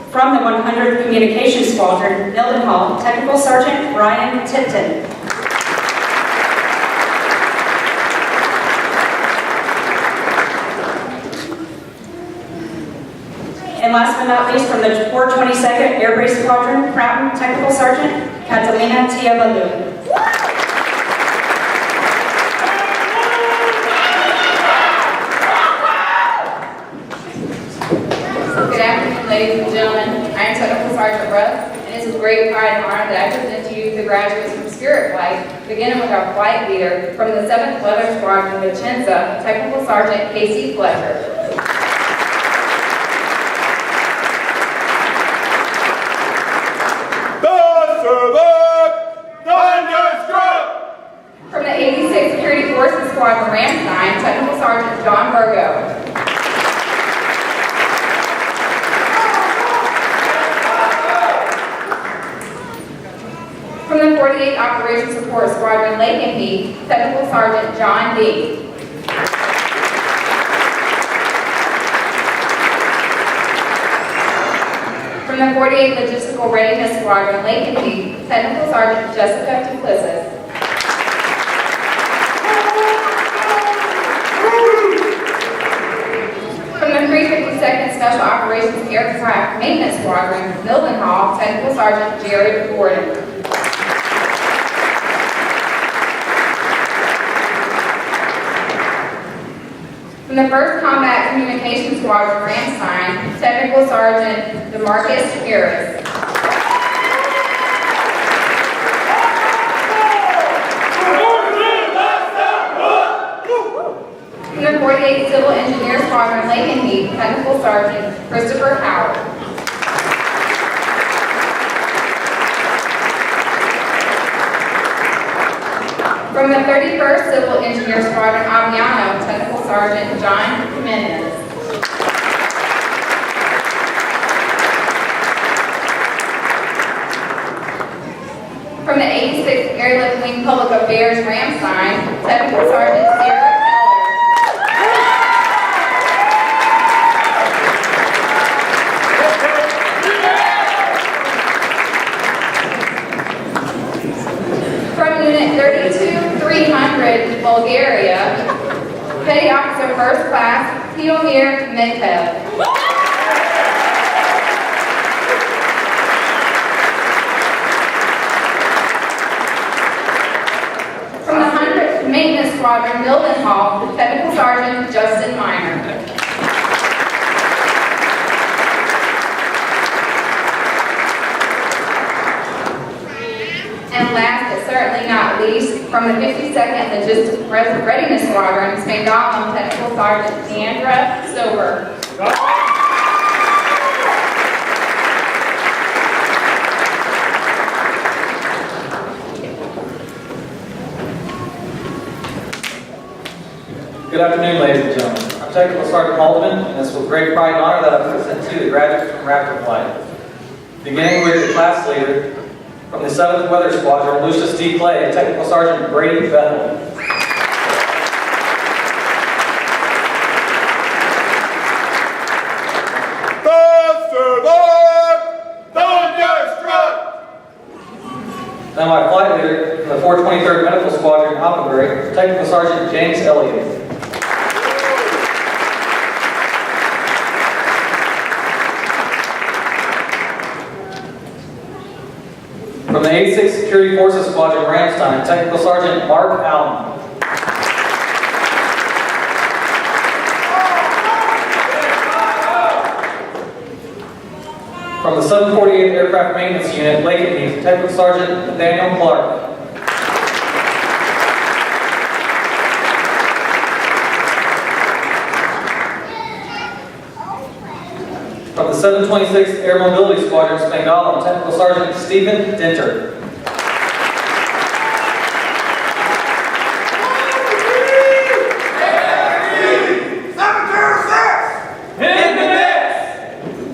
From the 100th Communications Squadron, Mildenhall, Technical Sergeant Brian Tipton. And last but not least, from the 422nd Air Base Squadron, Crown, Technical Sergeant Catalina Tiabalu. Good afternoon, ladies and gentlemen. I am Technical Sergeant Ruff, and it is with great pride and honor that I present to you the graduates from Spirit Flight, beginning with our flight leader from the 7th Weather Squadron, Vicenza, Technical Sergeant Casey Fletcher. From the 86th Security Forces Squadron, Ramstein, Technical Sergeant John Virgo. From the 48th Operations Support Squadron, Lakenheath, Technical Sergeant John D. From the 48th Logistical Readiness Squadron, Lakenheath, Technical Sergeant Jessica Duplessis. From the 352nd Special Operations Aircraft Maintenance Squadron, Mildenhall, Technical Sergeant Jared Gordon. From the 1st Combat Communications Squadron, Ramstein, Technical Sergeant DeMarcus Harris. From the 48th Civil Engineer Squadron, Lakenheath, Technical Sergeant Christopher Howard. From the 31st Civil Engineer Squadron, Aviano, Technical Sergeant John Jimenez. From the 86th Airlift Wing Public Affairs, Ramstein, Technical Sergeant Sarah From Unit 32-300, Bulgaria, Petty Officer First Class Tiomir Medvedev. From the 100th Maintenance Squadron, Mildenhall, Technical Sergeant Justin Minor. And last but certainly not least, from the 52nd Logistics Readiness Squadron, St. Donald Technical Sergeant Deandra Stover. Good afternoon, ladies and gentlemen. I'm Technical Sergeant Haldeman, and it's with great pride and honor that I present to you the graduates from Raptor Flight. Beginning with the class leader from the 7th Weather Squadron, Lucius D. Clay, Technical Sergeant Brady Bethel. Now my flight leader from the 423rd Medical Squadron, Alconbury, Technical Sergeant James Elliott. From the 86th Security Forces Squadron, Ramstein, Technical Sergeant Mark Allen. From the 748th Aircraft Maintenance Unit, Lakenheath, Technical Sergeant Nathaniel Clark. From the 726th Air Mobility Squadron, Spangdahlem, Technical Sergeant Stephen Denter.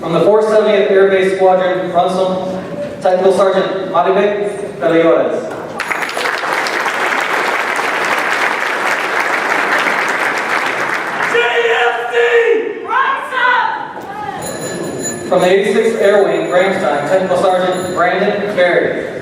From the 470th Air Base Squadron, Runsum, Technical Sergeant Maribek Pelliores. From the 86th Air Wing, Ramstein, Technical Sergeant Brandon Berry.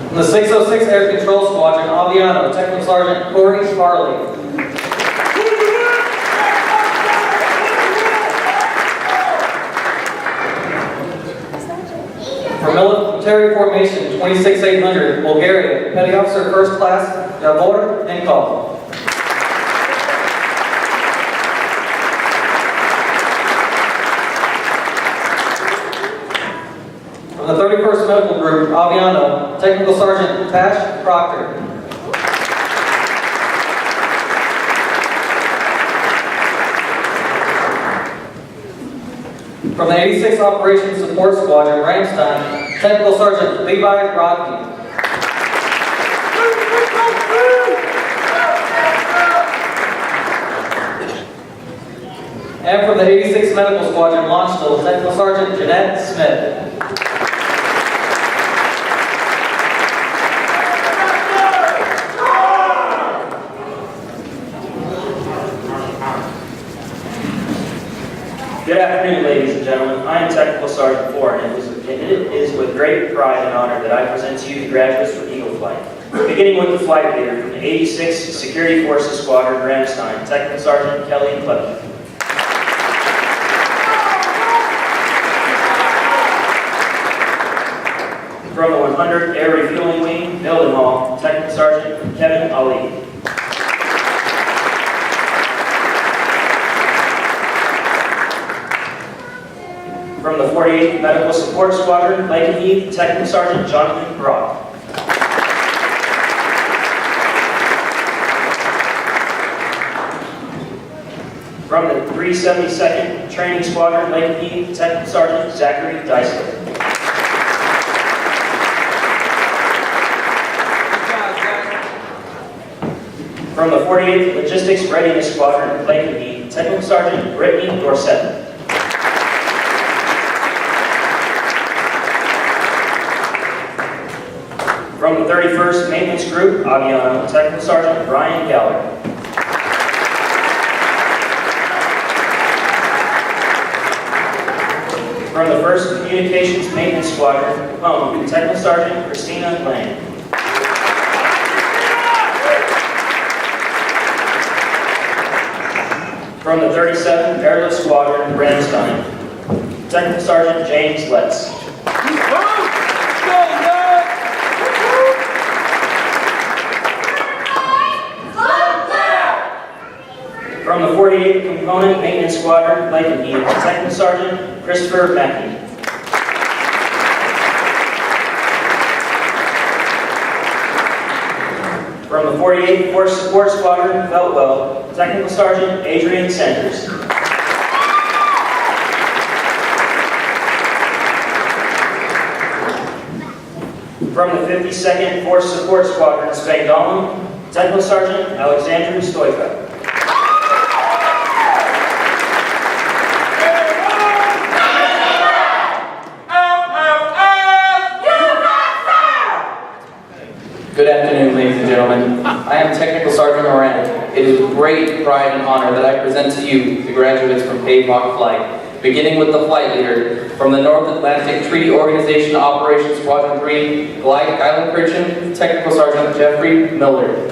From the 606th Air Control Squadron, Aviano, Technical Sergeant Corey Farley. From Military Formation 26800, Bulgaria, Petty Officer First Class Davor Nenkov. From the 31st Medical Group, Aviano, Technical Sergeant Tash Proctor. From the 86th Operations Support Squadron, Ramstein, Technical Sergeant Levi Rodney. And from the 86th Medical Squadron, Launchville, Technical Sergeant Jeanette Smith. Good afternoon, ladies and gentlemen. I am Technical Sergeant Ford, and it is with great pride and honor that I present to you the graduates from Eagle Flight. Beginning with the flight leader from the 86th Security Forces Squadron, Ramstein, Technical Sergeant Kelly Clucky. From the 100th Air Refueling Wing, Mildenhall, Technical Sergeant Kevin Ali. From the 48th Medical Support Squadron, Lakenheath, Technical Sergeant Jonathan Brock. From the 372nd Training Squadron, Lakenheath, Technical Sergeant Zachary Deisler. From the 48th Logistics Readiness Squadron, Lakenheath, Technical Sergeant Brittany Dorset. From the 31st Maintenance Group, Aviano, Technical Sergeant Brian Gallagher. From the 1st Communications Maintenance Squadron, Home, Technical Sergeant Christina Lane. From the 37th Airlift Squadron, Ramstein, Technical Sergeant James Letts. From the 48th Component Maintenance Squadron, Lake Heath, Technical Sergeant Christopher Mackey. From the 48th Force Support Squadron, Feltwell, Technical Sergeant Adrian Sanders. From the 52nd Force Support Squadron, Spangdahlem, Technical Sergeant Alexander Stoica. Good afternoon, ladies and gentlemen. I am Technical Sergeant Moran. It is with great pride and honor that I present to you the graduates from Pavehawk Flight, beginning with the flight leader from the North Atlantic Treaty Organization Operations Squadron 3, Geilenkirchen, Technical Sergeant Jeffrey Miller.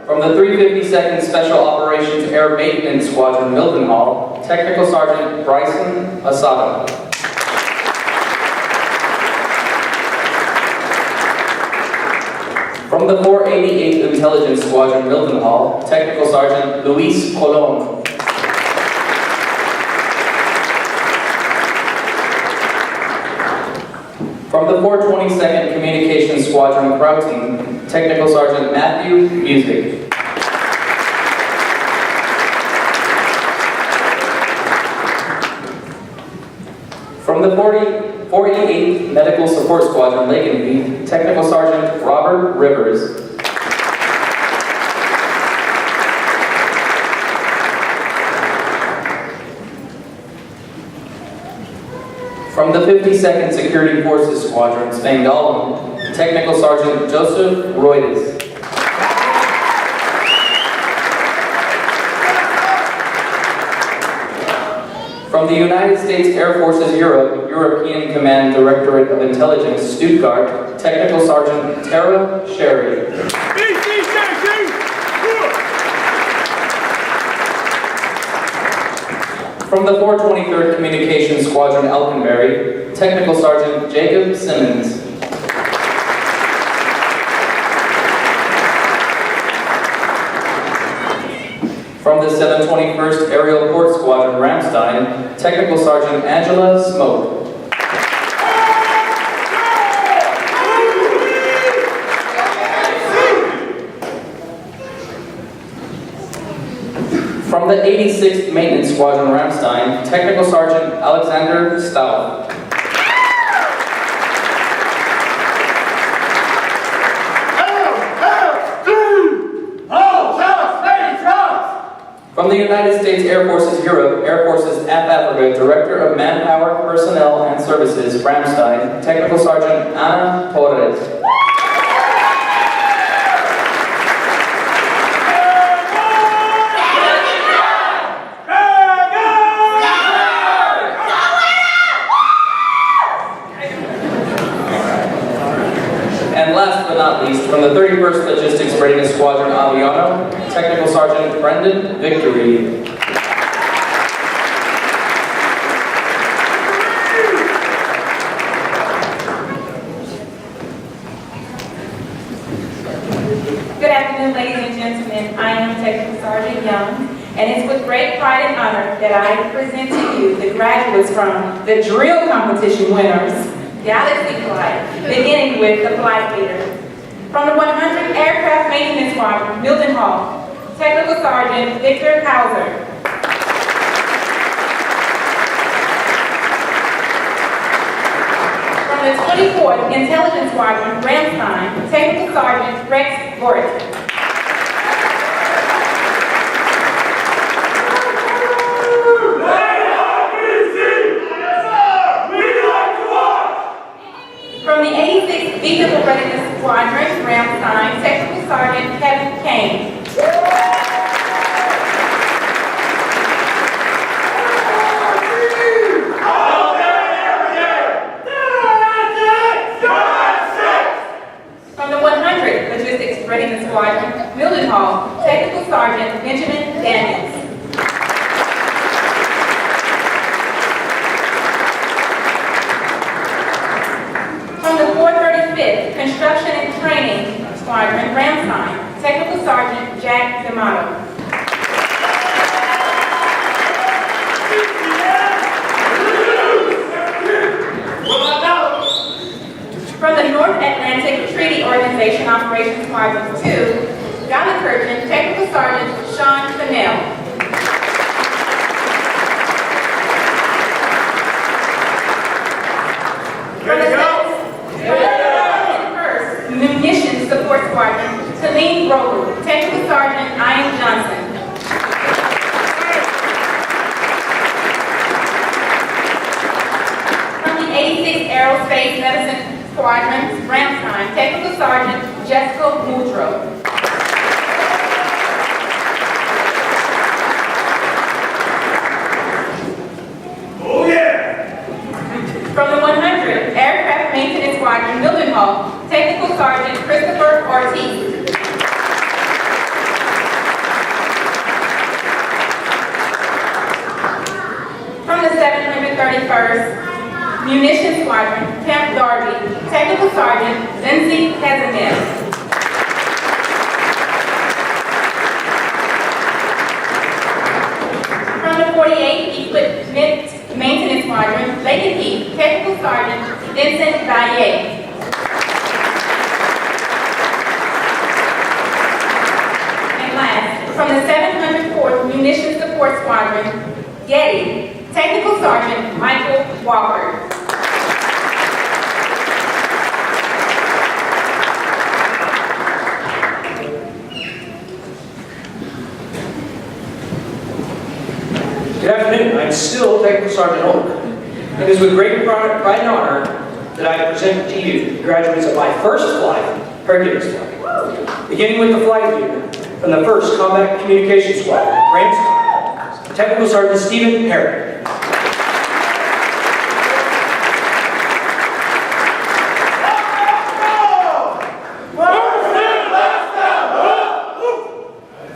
From the 352nd Special Operations Air Maintenance Squadron, Mildenhall, Technical Sergeant Bryson Asada. From the 488th Intelligence Squadron, Mildenhall, Technical Sergeant Luis Colon. From the 422nd Communications Squadron, Prouting, Technical Sergeant Matthew Music. From the 488th Medical Support Squadron, Lakenheath, Technical Sergeant Robert Rivers. From the 52nd Security Forces Squadron, Spangdahlem, Technical Sergeant Joseph Roydes. From the United States Air Forces European Command Directorate of Intelligence, Stuttgart, Technical Sergeant Tara Sherry. From the 423rd Communications Squadron, Alconbury, Technical Sergeant Jacob Simmons. From the 721st Aerial Port Squadron, Ramstein, Technical Sergeant Angela Smoke. From the 86th Maintenance Squadron, Ramstein, Technical Sergeant Alexander Staub. From the United States Air Forces Europe, Air Forces Africa, Director of Manpower, Personnel and Services, Ramstein, Technical Sergeant Ana Torres. And last but not least, from the 31st Logistics Readiness Squadron, Aviano, Technical Sergeant Brendan Victory. Good afternoon, ladies and gentlemen. I am Technical Sergeant Young, and it's with great pride and honor that I present to you the graduates from the drill competition winners, Galaxy Flight, beginning with the flight leader. From the 100th Aircraft Maintenance Squadron, Mildenhall, Technical Sergeant Victor Hauser. From the 24th Intelligence Squadron, Ramstein, Technical Sergeant Rex Gort. From the 86th Vehicle Readiness Squadron, Ramstein, Technical Sergeant Kevin Kane. From the 100th Logistics Readiness Squadron, Mildenhall, Technical Squadron, Ramstein, Technical Sergeant Jack D'Amato. From the North Atlantic Treaty Organization Operations Squadron 2, Gallagher, Technical Sergeant Sean Fennell. From the 1st Munitions Support Squadron, Talene Roller, Technical Sergeant Ian Johnson. From the 86th Aerospace Medicine Squadron, Ramstein, Technical Sergeant Jessica Muldrow. Oh yeah! From the 100th Aircraft Maintenance Squadron, Mildenhall, Technical Sergeant Christopher Ortiz. From the 731st Munitions Squadron, Camp Darby, Technical Sergeant Lindsay Casimir. From the 48th Equipment Maintenance Squadron, Lake and Heath, Technical Sergeant Vincent Valier. And last, from the 704th Munitions Support Squadron, Getty, Technical Sergeant Michael Walker. Good afternoon. I'm still Technical Sergeant Oak. It is with great pride and honor that I present to you the graduates of my first flight, Hercules flight. Beginning with the flight leader from the 1st Combat Communications Squadron, Ramstein, Technical Sergeant Stephen Herrick.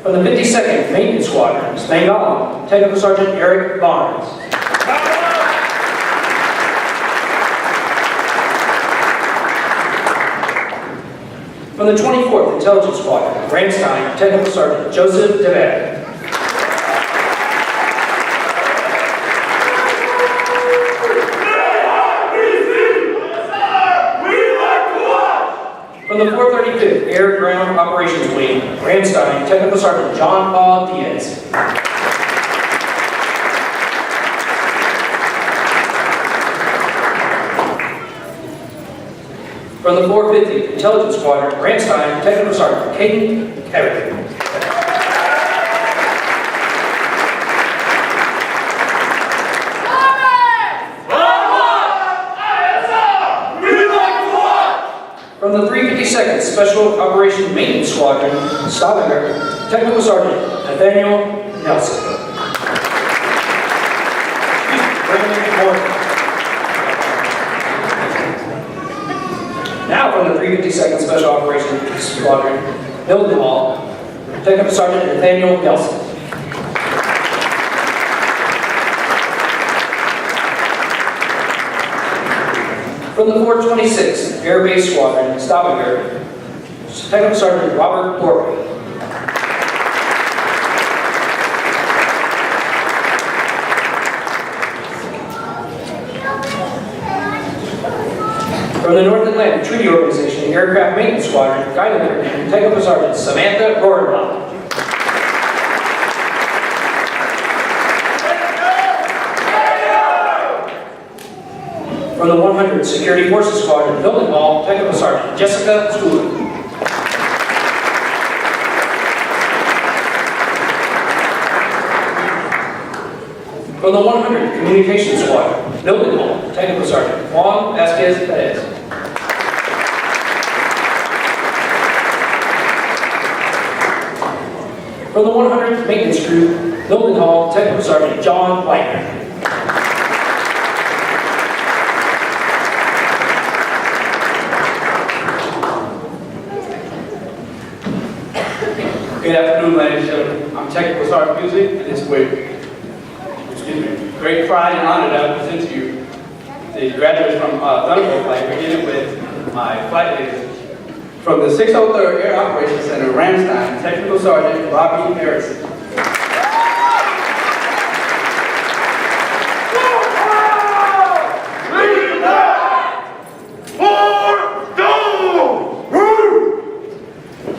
From the 52nd Maintenance Squadron, Bengal, Technical Sergeant Eric Barnes. From the 24th Intelligence Squadron, Ramstein, Technical Sergeant Joseph DeVette. From the 435th Air Ground Operations Wing, Ramstein, Technical Sergeant John Paul Diaz. From the 450th Intelligence Squadron, Ramstein, Technical Sergeant Caden Kerry. From the 352nd Special Operations Maintenance Squadron, Stavanger, Technical Sergeant Nathaniel Nelson. Now from the 352nd Special Operations Squadron, Mildenhall, Technical Sergeant Nathaniel Nelson. From the 426th Air Base Squadron, Stavanger, Technical Sergeant Robert Borby. From the North Atlantic Treaty Organization Aircraft Maintenance Squadron, Guylander, and Technical Sergeant Samantha Rohrbach. From the 100th Security Forces Squadron, Mildenhall, Technical Sergeant Jessica Stewart. From the 100th Communications Squadron, Mildenhall, Technical Sergeant Juan Vasquez Perez. From the 100th Maintenance Crew, Mildenhall, Technical Sergeant John Whitener. Good afternoon, ladies and gentlemen. I'm Technical Sergeant Music, and it's with great pride and honor that I present to you the graduates from Thunderbolt Flight, beginning with my flight leaders From the 603rd Air Operations Center, Ramstein, Technical Sergeant Robbie Harrison.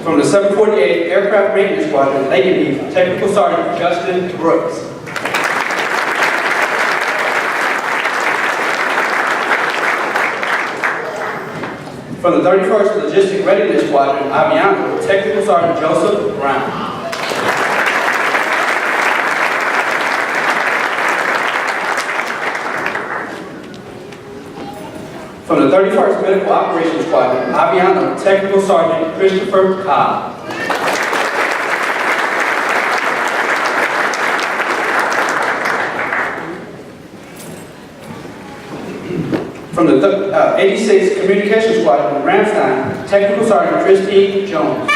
From the 748th Aircraft Maintenance Squadron, Lady Technical Sergeant Justin Brooks. From the 31st Logistic Readiness Squadron, Aviano, Technical Sergeant Joseph Brown. From the 31st Medical Operations Squadron, Aviano, Technical Sergeant Christopher Cobb. From the 86th Communications Squadron, Ramstein, Technical Sergeant Christine Jones.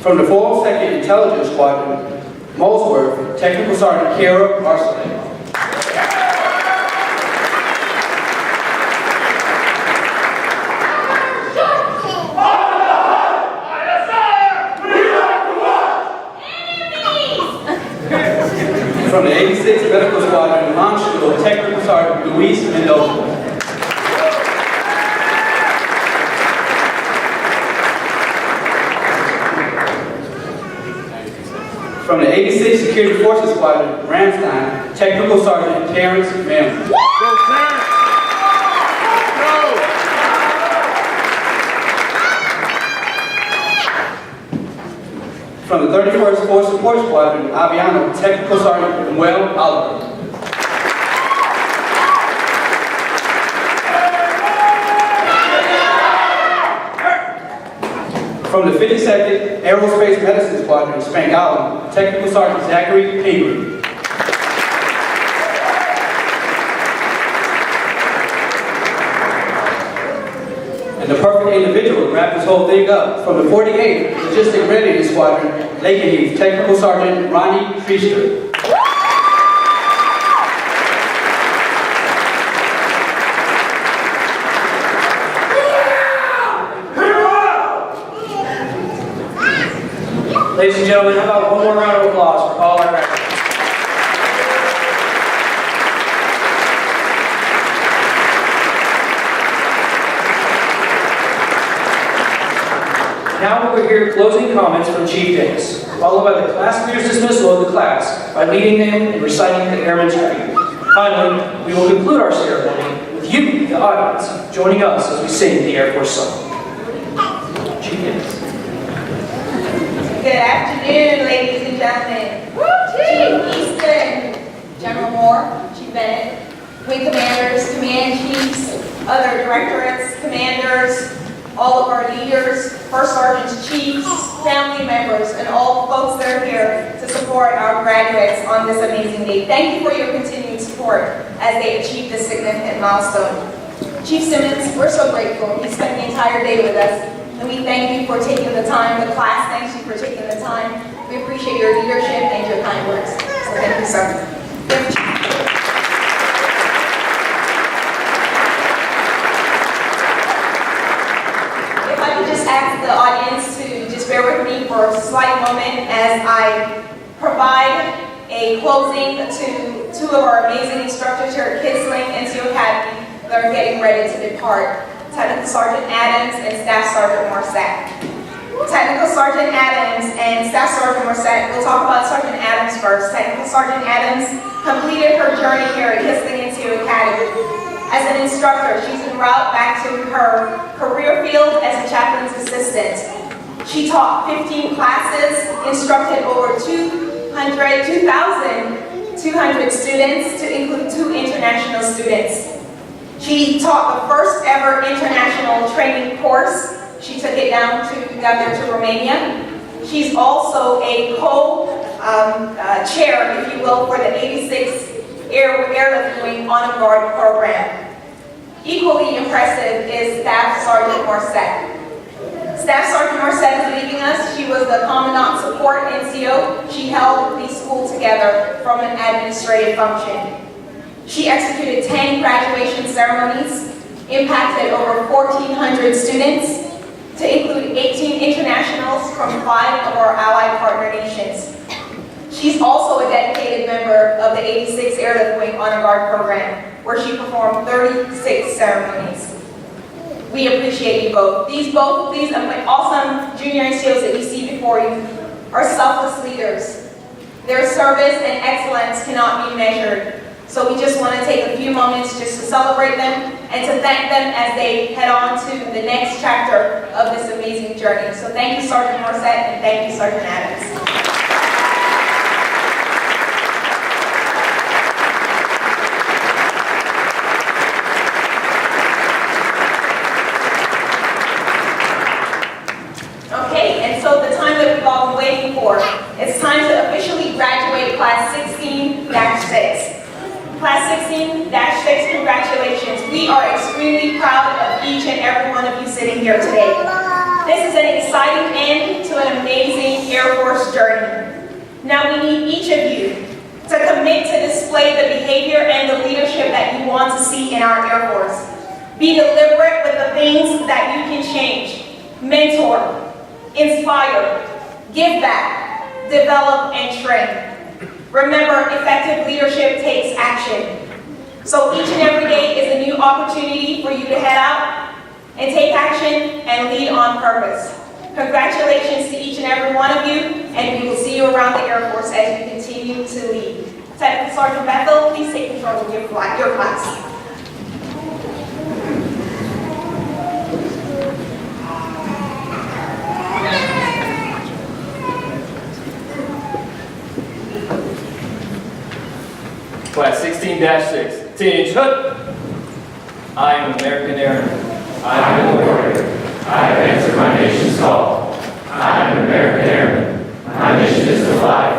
From the 402nd Intelligence Squadron, Molesworth, Technical Sergeant Kara Marcellet. From the 86th Medical Squadron, Monschule, Technical Sergeant Luis Mendoza. From the 86th Security Forces Squadron, Ramstein, Technical Sergeant Terrence Mims. From the 31st Force Support Squadron, Aviano, Technical Sergeant Noel Oliver. From the 52nd Aerospace Medicine Squadron, Spangalen, Technical Sergeant Zachary Pingree. And the perfect individual to wrap this whole thing up, from the 48th Logistic Readiness Squadron, Lakenheath, Technical Sergeant Ronnie Treaster. Ladies and gentlemen, how about one more round of applause for all our graduates? Now we'll hear closing comments from Chief Dennis, followed by the class leader's dismissal of the class by leading them in reciting the Airman's Tribute. Finally, we will conclude our ceremony with you, the audience, joining us as we sing the Air Force song. Chief Dennis. Good afternoon, ladies and gentlemen. Chief Easton, General Moore, Chief Bennett, Wing Commanders, Command Chiefs, other Directorates, Commanders, all of our leaders, First Sergeants, Chiefs, family members, and all folks that are here to support our graduates on this amazing day. Thank you for your continued support as they achieve this significant milestone. Chief Simmons, we're so grateful. He spent the entire day with us. And we thank you for taking the time. The class thanks you for taking the time. We appreciate your leadership and your kind words. So thank you, sir. If I could just ask the audience to just bear with me for a slight moment as I provide a closing to two of our amazing instructors here at Kidsling NCO Academy that are getting ready to depart. Technical Sergeant Adams and Staff Sergeant Morset. Technical Sergeant Adams and Staff Sergeant Morset, we'll talk about Sergeant Adams first. Technical Sergeant Adams completed her journey here at Kidsling NCO Academy. As an instructor, she's en route back to her career field as a chaplain's assistant. She taught 15 classes, instructed over 2,200 students, to include 2 international students. She taught the first ever international training course. She took it down to Romania. She's also a co-chair, if you will, for the 86th Airlift Wing Honor Guard program. Equally impressive is Staff Sergeant Morset. Staff Sergeant Morset is leaving us. She was the Commandant Support NCO. She held the school together from an administrative function. She executed 10 graduation ceremonies, impacted over 1,400 students, to include 18 internationals from 5 of our allied partner nations. She's also a dedicated member of the 86th Airlift Wing Honor Guard program, where she performed 36 ceremonies. We appreciate you both. These awesome junior NCOs that you see before you are selfless leaders. Their service and excellence cannot be measured. So we just want to take a few moments just to celebrate them and to thank them as they head on to the next chapter of this amazing journey. So thank you, Sergeant Morissette, and thank you, Sergeant Adams. Okay, and so the time that we've all been waiting for, it's time to officially graduate Class 16-6. Class 16-6, congratulations. We are extremely proud of each and every one of you sitting here today. This is an exciting end to an amazing Air Force journey. Now we need each of you to commit to display the behavior and the leadership that you want to see in our Air Force. Be deliberate with the things that you can change. Mentor, inspire, give back, develop, and train. Remember, effective leadership takes action. So each and every day is a new opportunity for you to head out and take action and lead on purpose. Congratulations to each and every one of you, and we will see you around the Air Force as you continue to lead. Technical Sergeant Bethel, please take control of your class. Class 16-6, attention. I am an American Airman. I am a warrior. I have answered my nation's call. I am an American Airman. My mission is to fly